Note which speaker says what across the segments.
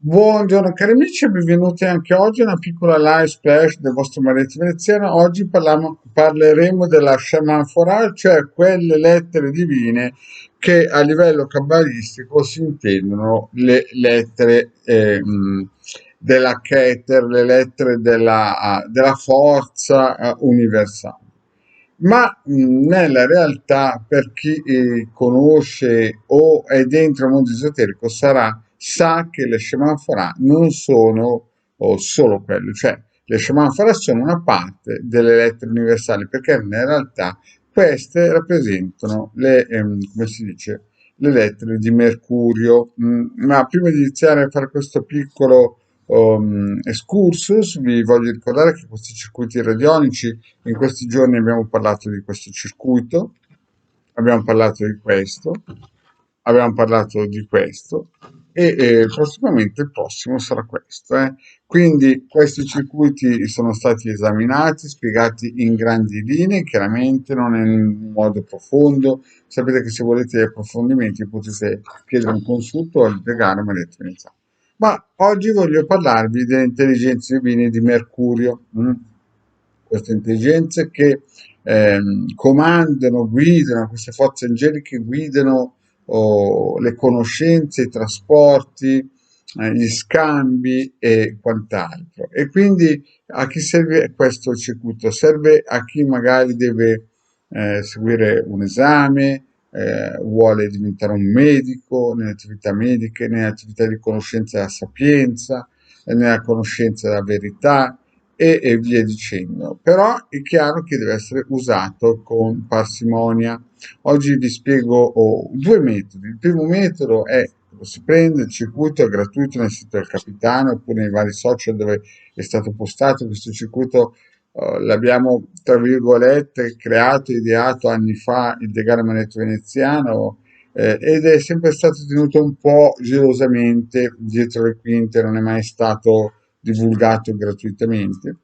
Speaker 1: Buongiorno cari amici e benvenuti anche oggi a una piccola live splash del vostro Marietto Veneziano. Oggi parleremo della Shaman Forah, cioè quelle lettere divine che a livello cabalistico si intendono le lettere della Keter, le lettere della forza universale. Ma nella realtà, per chi conosce o è dentro il mondo esoterico, sa che le Shemanfarah non sono solo quelle, cioè le Shemanfarah sono una parte delle lettere universali, perché nella realtà queste rappresentano come si dice, le lettere di Mercurio. Ma prima di iniziare a fare questo piccolo excursus, vi voglio ricordare che questi circuiti radionici in questi giorni abbiamo parlato di questo circuito, abbiamo parlato di questo, abbiamo parlato di questo e prossimamente il prossimo sarà questo. Quindi questi circuiti sono stati esaminati, spiegati in grandi linee, chiaramente non in modo profondo. Sapete che se volete approfondimenti potete chiedere un consulto o allegare Maria Trinità. Ma oggi voglio parlarvi delle intelligenze divine di Mercurio. Queste intelligenze che comandano, guidano, queste forze angeliche guidano le conoscenze, i trasporti, gli scambi e quant'altro. E quindi a chi serve questo circuito? Serve a chi magari deve seguire un esame, vuole diventare un medico nelle attività mediche, nelle attività di conoscenza della sapienza, nella conoscenza della verità e via dicendo. Però è chiaro che deve essere usato con parsimonia. Oggi vi spiego due metodi. Il primo metodo è lo si prende, il circuito è gratuito nel sito del capitano oppure nei vari social dove è stato postato questo circuito. L'abbiamo tra virgolette creato, ideato anni fa il Degano Manetto Veneziano, ed è sempre stato tenuto un po' gelosamente dietro le quinte, non è mai stato divulgato gratuitamente.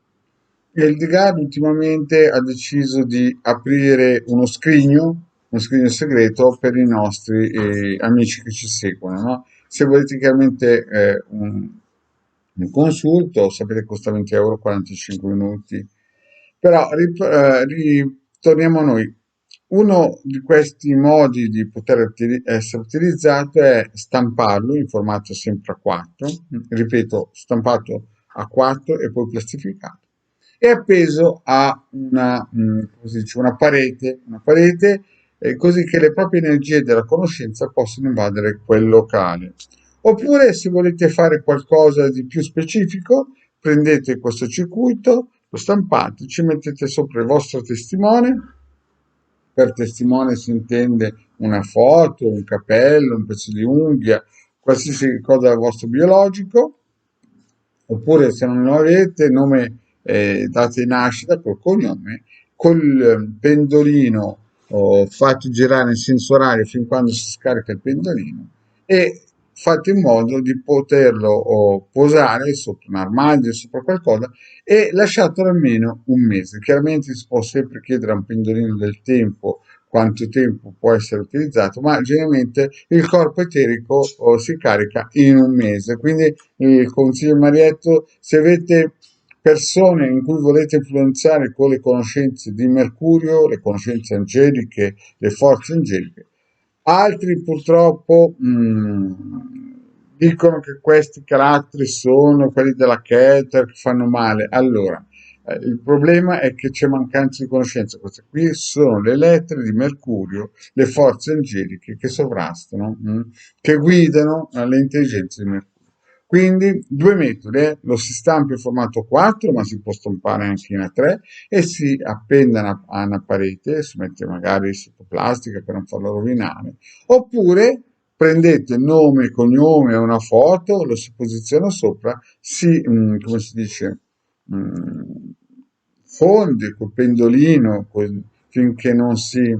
Speaker 1: E il DGAD ultimamente ha deciso di aprire uno scrigno segreto per i nostri amici che ci seguono, no? Se volete chiaramente un consulto, sapete che costa 20 euro 45 minuti. Però ritorniamo a noi. Uno di questi modi di poter essere utilizzato è stamparlo in formato sempre A4, ripeto, stampato A4 e poi plastificato, e appeso a come si dice, una parete così che le proprie energie della conoscenza possono invadere quel locale. Oppure, se volete fare qualcosa di più specifico, prendete questo circuito, lo stampate, ci mettete sopra il vostro testimone. Per testimone si intende una foto, un capello, un pezzo di unghia, qualsiasi cosa del vostro biologico, oppure se non lo avete, nome, data di nascita col cognome, col pendolino fatto girare in senso orario fin quando si scarica il pendolino e fate in modo di poterlo posare sotto un armadio, sopra qualcosa e lasciatelo almeno un mese. Chiaramente si può sempre chiedere a un pendolino del tempo quanto tempo può essere utilizzato, ma generalmente il corpo eterico si carica in un mese. Quindi il consiglio Marietto, se avete persone in cui volete influenzare con le conoscenze di Mercurio, le conoscenze angeliche, le forze angeliche, altri purtroppo dicono che questi caratteri sono quelli della Keter che fanno male. Allora, il problema è che c'è mancanza di conoscenza. Queste qui sono le lettere di Mercurio, le forze angeliche che sovrastano, che guidano le intelligenze di Mercurio. Quindi due metodi, lo si stampa in formato 4, ma si può stampare anche in A3 e si appenda a una parete, si mette magari sotto plastica per non farlo rovinare, oppure prendete nome, cognome e una foto, lo si posiziona sopra, come si dice, mh, fonde col pendolino finché non si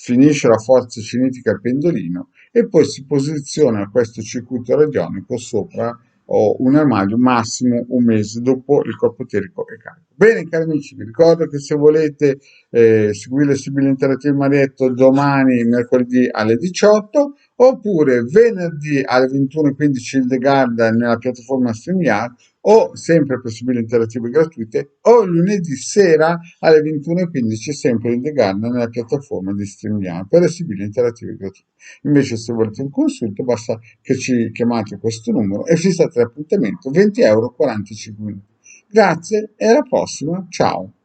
Speaker 1: finisce la forza cinetica al pendolino e poi si posiziona questo circuito radionico sopra o un armadio massimo un mese dopo il corpo terico è carico. Bene, cari amici, vi ricordo che se volete seguire Sibilla Interattiva Marietto domani, mercoledì alle 18, oppure venerdì alle 21:15 il The Garden nella piattaforma StreamYard, o sempre per Sibille Interattive gratuite, o lunedì sera alle 21:15 sempre il The Garden nella piattaforma di StreamYard per le Sibille Interattive gratuite. Invece se volete un consulto basta che ci chiamate questo numero e fissate l'appuntamento, 20 euro 45 minuti. Grazie e alla prossima, ciao!